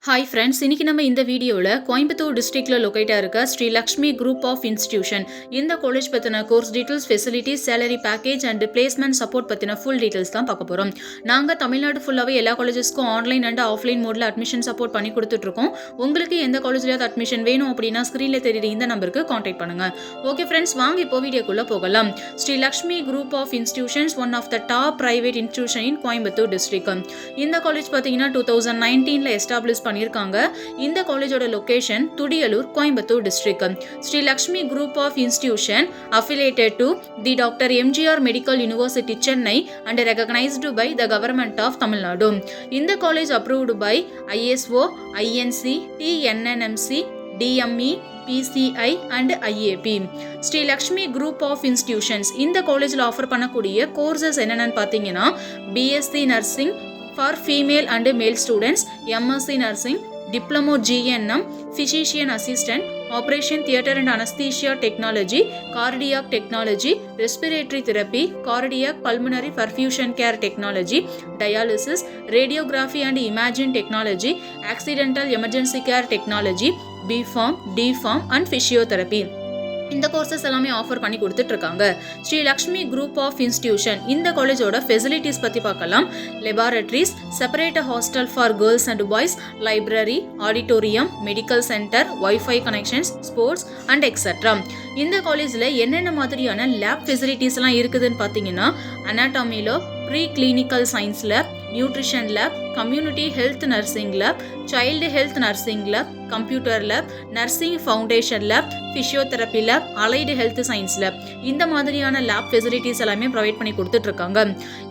Hi friends, இன்னைக்கு நம்ம இந்த வீடியோவில் கோயம்புத்தூர் டிஸ்ட்ரிக்டில் லொக்கேட்டாக இருக்க Sri Lakshmi group of institution இந்த காலேஜ் பற்றின course details, facilities, salary package and placement support பற்றின ஃபுல் டீட்டெயில்ஸ் தான் பார்க்க போகிறோம். நாங்கள் தமிழ்நாடு ஃபுல்லாகவே எல்லா காலேஜஸ்க்கும் ஆன்லைன் அண்ட் ஆஃப்லைன் மோடில் அட்மிஷன் சப்போர்ட் பண்ணி கொடுத்துட்ருக்கோம். உங்களுக்கு எந்த காலேஜ்லையாவது அட்மிஷன் வேணும் அப்படின்னா ஸ்க்ரீனில் தெரியுற இந்த நம்பருக்கு காண்டாக்ட் பண்ணுங்கள். ஓகே ஃப்ரெண்ட்ஸ், வாங்க இப்போ வீடியோக்குள்ளே போகலாம். Sri Lakshmi group of institutions one of the top private institution in Coimbatore district. இந்த காலேஜ் பார்த்தீங்கன்னா 2019 எஸ்டாப்ளிஷ் பண்ணியிருக்காங்க. இந்த காலேஜோட location Thudiyalur, Coimbatore district. Sri Lakshmi group of institution affiliated to the Dr. MGR Medical University Chennai and recognized by the government of Tamil Nadu. இந்த college approved by ISO, INC, TNNMC, DME, PCI and IAP. Sri Lakshmi group of institutions இந்த காலேஜில் offer பண்ணக்கூடிய courses என்னென்னு பார்த்தீங்கன்னா BSc nursing for female and male students, MSc nursing, diploma GNM, physician assistant, operation theatre and anesthesia technology, cardiac technology, respiratory therapy, cardiac pulmonary perfusion care technology, dialysis, radiography and imaging technology, accidental emergency care technology, B.Pharm, D.Pharm and physiotherapy. இந்த courses எல்லாமே offer பண்ணி கொடுத்துட்ருக்காங்க. Sri Lakshmi group of institution இந்த காலேஜோட facilities பற்றி பார்க்கலாம். Laboratories, separate hostel for girls and boys, library, auditorium, medical centre, wifi connections, sports and etcetera. இந்த காலேஜில் என்னென்ன மாதிரியான லேப் ஃபெசிலிட்டிஸ்லாம் இருக்குதுன்னு பார்த்தீங்கன்னா அனாட்டமியில் pre clinical science lab, nutrition lab, community health nursing lab, child health nursing lab, computer lab, nursing foundation lab, physiotherapy lab, allied health science lab, இந்த மாதிரியான லேப் ஃபெசிலிட்டிஸ் எல்லாமே ப்ரொவைட் பண்ணி கொடுத்துட்ருக்காங்க.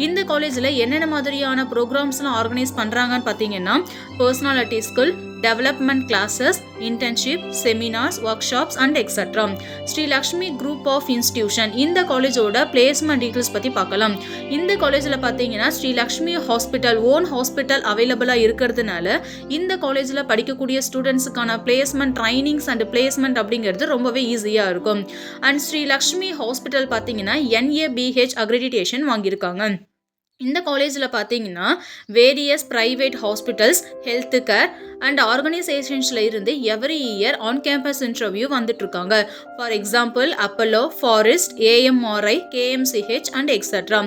இந்த காலேஜில் என்னென்ன மாதிரியான ப்ரோக்ராம்ஸ்லாம் ஆர்கனைஸ் பண்ணுறாங்கன்னு பார்த்தீங்கன்னா personality skill development classes, internship, seminars, workshops and et cetera. Sri Lakshmi group of institution இந்த காலேஜோட பிளேஸ்மெண்ட் டீட்டெயில்ஸ் பற்றி பார்க்கலாம். இந்த காலேஜில் பார்த்தீங்கன்னா Sri Lakshmi hospital own hospital அவைலபிளாக இருக்கிறதுனால இந்த காலேஜில் படிக்கக்கூடிய ஸ்டூடெண்ட்ஸுக்கான பிளேஸ்மெண்ட் ட்ரைனிங்ஸ் அண்ட் பிளேஸ்மெண்ட் அப்படிங்கிறது ரொம்பவே ஈஸியாக இருக்கும். அண்ட் ஸ்ரீ லக்ஷ்மி ஹாஸ்பிட்டல் பார்த்தீங்கன்னா NABH அக்ரெடிடேஷன் வாங்கியிருக்காங்க. இந்த காலேஜில் பார்த்தீங்கன்னா various private hospitals, health care and ஆர்கனைசேஷன்ஸில் இருந்து every year on campus interview வந்துட்டுருக்காங்க. For example Apollo, Forest, AMRI, KMCH and etcetera.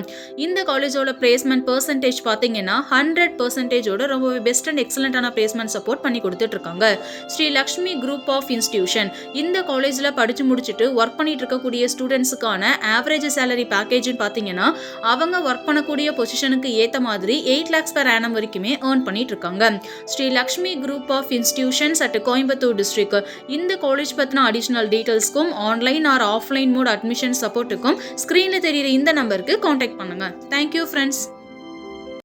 இந்த காலேஜோட பிளேஸ்மெண்ட் பர்சன்டேஜ் பார்த்தீங்கன்னா 100% ரொம்பவே பெஸ்ட் அண்ட் எக்ஸலண்ட்டான பிளேஸ்மெண்ட் சப்போர்ட் பண்ணி கொடுத்துட்ருக்காங்க. Sri Lakshmi group of institution இந்த காலேஜில் படித்து முடிச்சுட்டு ஒர்க் பண்ணிட்டு இருக்கக்கூடிய ஸ்டூடெண்ட்ஸுக்கான ஆவரேஜ் சேலரி பேக்கேஜ்னு பார்த்தீங்கன்னா அவங்க ஒர்க் பண்ணக்கூடிய பொசிஷனுக்கு ஏற்ற மாதிரி 8 lakhs per annum வரைக்குமே ஏர்ன் பண்ணிட்டு இருக்காங்க. Sri Lakshmi group of institutions at Coimbatore district இந்த காலேஜ் பற்றின அடிஷனல் டீட்டெயில்ஸ்க்கும் online or offline mode admission சப்போர்ட்டுக்கும் ஸ்க்ரீனில் தெரியுற இந்த நம்பருக்கு காண்டாக்ட் பண்ணுங்க. Thank you friends.